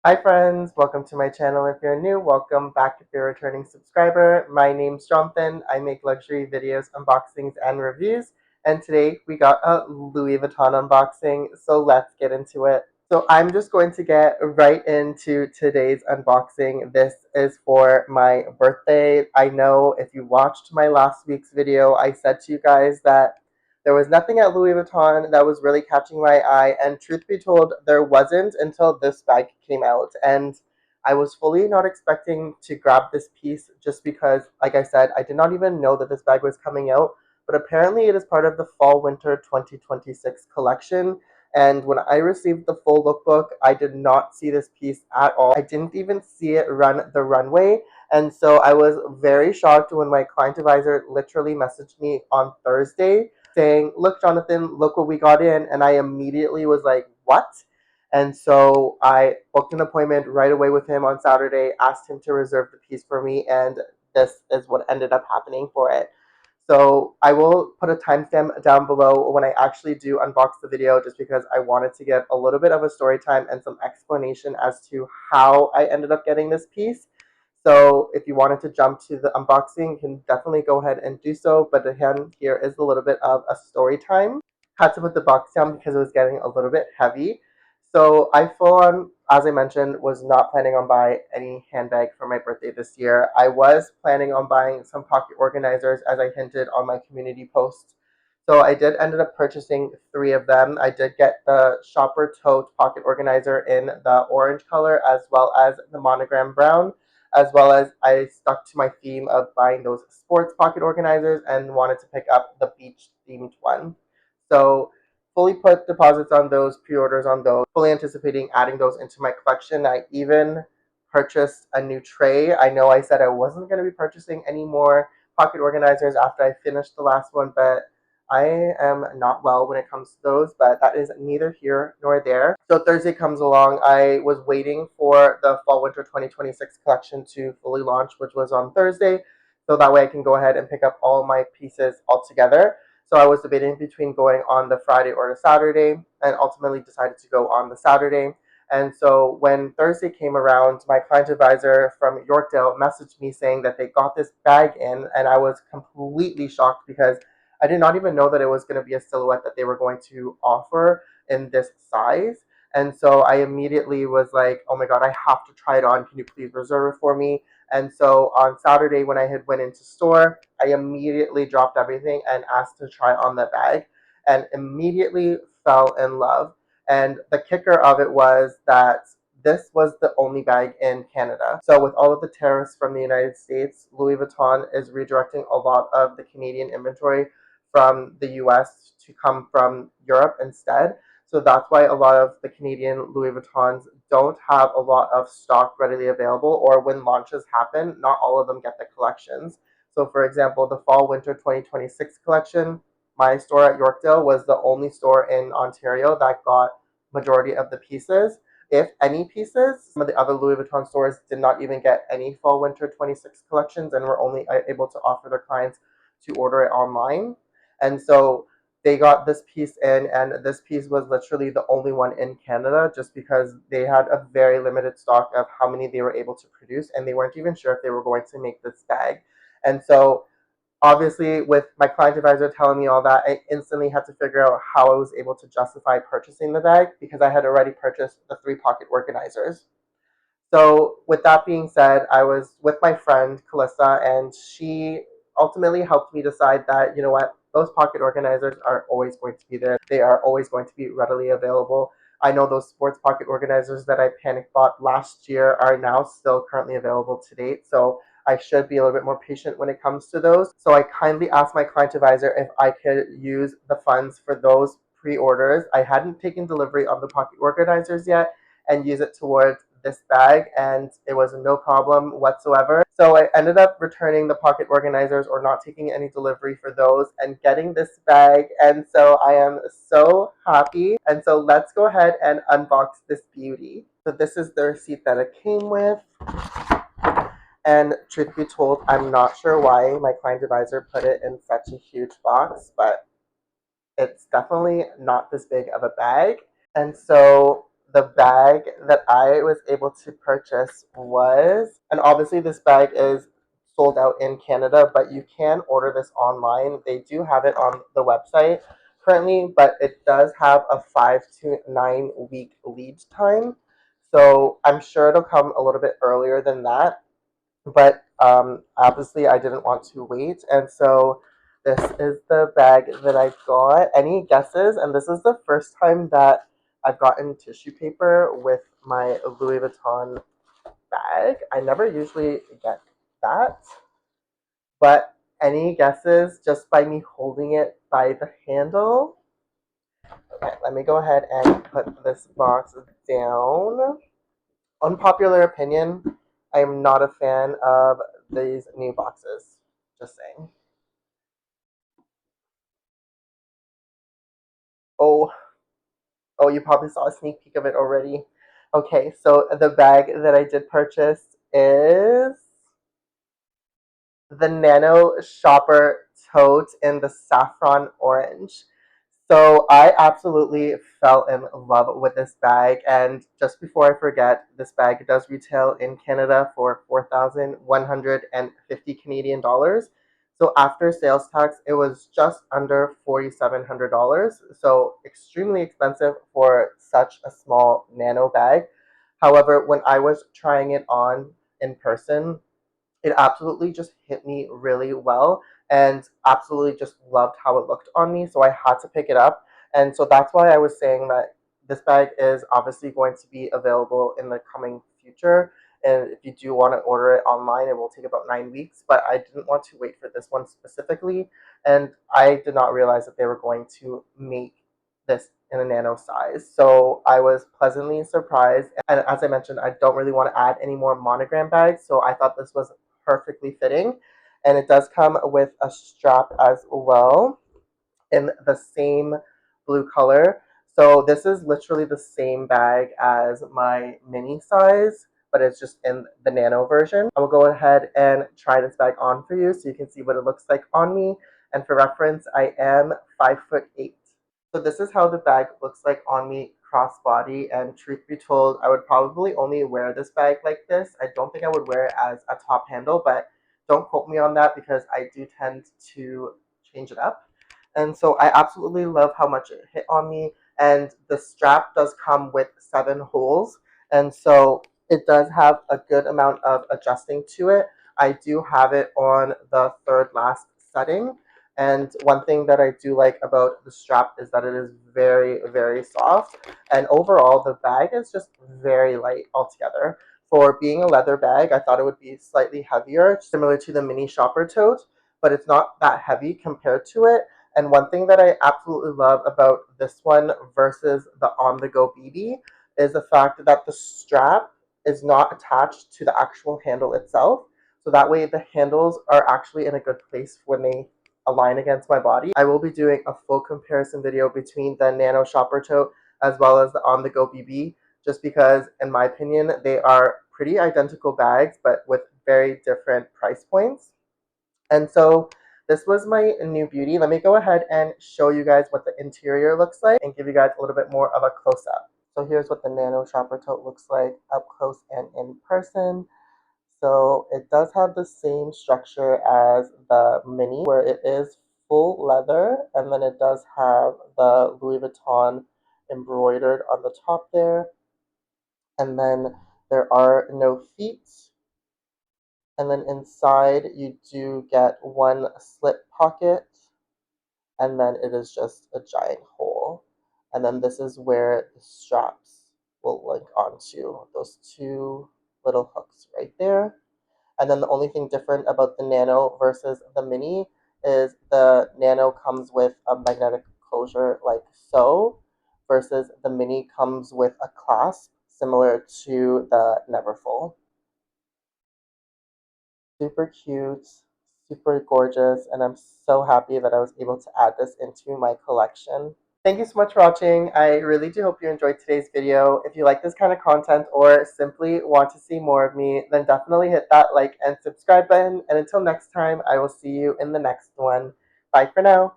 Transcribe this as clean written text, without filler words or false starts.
Hi friends, welcome to my channel. If you're new, welcome back if you're a returning subscriber. My name's Jonathan. I make luxury videos, unboxings, and reviews. And today we got a Louis Vuitton unboxing, so let's get into it. So I'm just going to get right into today's unboxing. This is for my birthday. I know if you watched my last week's video, I said to you guys that there was nothing at Louis Vuitton that was really catching my eye, and truth be told, there wasn't until this bag came out. And I was fully not expecting to grab this piece just because, like I said, I did not even know that this bag was coming out. But apparently, it is part of the Fall Winter 2026 collection. And when I received the full lookbook, I did not see this piece at all. I didn't even see it run the runway. And so I was very shocked when my client advisor literally messaged me on Thursday saying, "Look, Jonathan, look what we got in." And I immediately was like, "What?" And so I booked an appointment right away with him on Saturday, asked him to reserve the piece for me, and this is what ended up happening for it. So I will put a timestamp down below when I actually do unbox the video, just because I wanted to give a little bit of a story time and some explanation as to how I ended up getting this piece. So if you wanted to jump to the unboxing, you can definitely go ahead and do so. But again, here is a little bit of a story time. Had to put the box down because it was getting a little bit heavy. So I full on, as I mentioned, was not planning on buying any handbag for my birthday this year. I was planning on buying some pocket organizers, as I hinted on my community post. So I did ended up purchasing three of them. I did get the Shopper Tote pocket organizer in the orange color, as well as the monogram brown, as well as I stuck to my theme of buying those sports pocket organizers and wanted to pick up the beach themed one. So fully put deposits on those, pre-orders on those, fully anticipating adding those into my collection. I even purchased a new tray. I know I said I wasn't going to be purchasing any more pocket organizers after I finished the last one, but I am not well when it comes to those, but that is neither here nor there. So Thursday comes along. I was waiting for the Fall Winter 2026 collection to fully launch, which was on Thursday. So that way I can go ahead and pick up all my pieces all together. So I was debating between going on the Friday or the Saturday, and ultimately decided to go on the Saturday. And so when Thursday came around, my client advisor from Yorkdale messaged me saying that they got this bag in, and I was completely shocked because I did not even know that it was going to be a silhouette that they were going to offer in this size. And so I immediately was like, "Oh my God, I have to try it on. Can you please reserve it for me?" And so on Saturday, when I had went into store, I immediately dropped everything and asked to try on the bag, and immediately fell in love. And the kicker of it was that this was the only bag in Canada. So with all of the tariffs from the United States, Louis Vuitton is redirecting a lot of the Canadian inventory from the US to come from Europe instead. So that's why a lot of the Canadian Louis Vuittons don't have a lot of stock readily available, or when launches happen, not all of them get the collections. So for example, the Fall Winter 2026 collection, my store at Yorkdale was the only store in Ontario that got majority of the pieces. If any pieces, some of the other Louis Vuitton stores did not even get any Fall Winter 26 collections and were only able to offer their clients to order it online. And so they got this piece in, and this piece was literally the only one in Canada just because they had a very limited stock of how many they were able to produce, and they weren't even sure if they were going to make this bag. And so obviously, with my client advisor telling me all that, I instantly had to figure out how I was able to justify purchasing the bag because I had already purchased the three pocket organizers. So, with that being said, I was with my friend Calissa, and she ultimately helped me decide that, you know what, those pocket organizers are always going to be there. They are always going to be readily available. I know those sports pocket organizers that I panic bought last year are now still currently available to date. So, I should be a little bit more patient when it comes to those. So, I kindly asked my client advisor if I could use the funds for those pre orders. I hadn't taken delivery on the pocket organizers yet and use it towards this bag, and it was no problem whatsoever. So I ended up returning the pocket organizers or not taking any delivery for those and getting this bag, and so I am so happy. And so let's go ahead and unbox this beauty. So this is the receipt that it came with, and truth be told, I'm not sure why my client advisor put it in such a huge box, but it's definitely not this big of a bag. And so the bag that I was able to purchase was, and obviously this bag is sold out in Canada, but you can order this online. They do have it on the website currently, but it does have a 5 to 9 week lead time. So I'm sure it'll come a little bit earlier than that, but obviously I didn't want to wait, and so this is the bag that I got. Any guesses? And this is the first time that I've gotten tissue paper with my Louis Vuitton bag. I never usually get that, but any guesses just by me holding it by the handle? Okay, let me go ahead and put this box down. Unpopular opinion, I am not a fan of these new boxes. Just saying. Oh, oh, you probably saw a sneak peek of it already. Okay, so the bag that I did purchase is the Nano Shopper Tote in the saffron orange. So I absolutely fell in love with this bag, and just before I forget, this bag does retail in Canada for 4,150 Canadian dollars. So after sales tax, it was just under $4,700. So extremely expensive for such a small nano bag. However, when I was trying it on in person, it absolutely just hit me really well, and absolutely just loved how it looked on me. So I had to pick it up. And so that's why I was saying that this bag is obviously going to be available in the coming future. And if you do want to order it online, it will take about 9 weeks. But I didn't want to wait for this one specifically. And I did not realize that they were going to make this in a nano size. So I was pleasantly surprised. And as I mentioned, I don't really want to add any more monogram bags. So I thought this was perfectly fitting. And it does come with a strap as well in the same blue color. So this is literally the same bag as my mini size, but it's just in the nano version. I will go ahead and try this bag on for you so you can see what it looks like on me. And for reference, I am 5'8". So this is how the bag looks like on me crossbody, and truth be told, I would probably only wear this bag like this. I don't think I would wear it as a top handle, but don't quote me on that because I do tend to change it up. And so I absolutely love how much it hit on me, and the strap does come with 7 holes, and so it does have a good amount of adjusting to it. I do have it on the third last setting, and one thing that I do like about the strap is that it is very, very soft. And overall, the bag is just very light altogether. For being a leather bag, I thought it would be slightly heavier, similar to the mini shopper tote, but it's not that heavy compared to it. And one thing that I absolutely love about this one versus the on the go BB is the fact that the strap is not attached to the actual handle itself. So that way the handles are actually in a good place when they align against my body. I will be doing a full comparison video between the Nano Shopper Tote as well as the On The Go BB, just because, in my opinion, they are pretty identical bags, but with very different price points. And so this was my new beauty. Let me go ahead and show you guys what the interior looks like and give you guys a little bit more of a close-up. So here's what the Nano Shopper Tote looks like up close and in person. So it does have the same structure as the mini, where it is full leather, and then it does have the Louis Vuitton embroidered on the top there. And then there are no feet. And then inside you do get one slip pocket, and then it is just a giant hole. And then this is where the straps will link onto those 2 little hooks right there. And then the only thing different about the Nano versus the Mini is the Nano comes with a magnetic closure like so, versus the Mini comes with a clasp similar to the Neverfull. Super cute, super gorgeous, and I'm so happy that I was able to add this into my collection. Thank you so much for watching. I really do hope you enjoyed today's video. If you like this kind of content or simply want to see more of me, then definitely hit that like and subscribe button. And until next time, I will see you in the next one. Bye for now.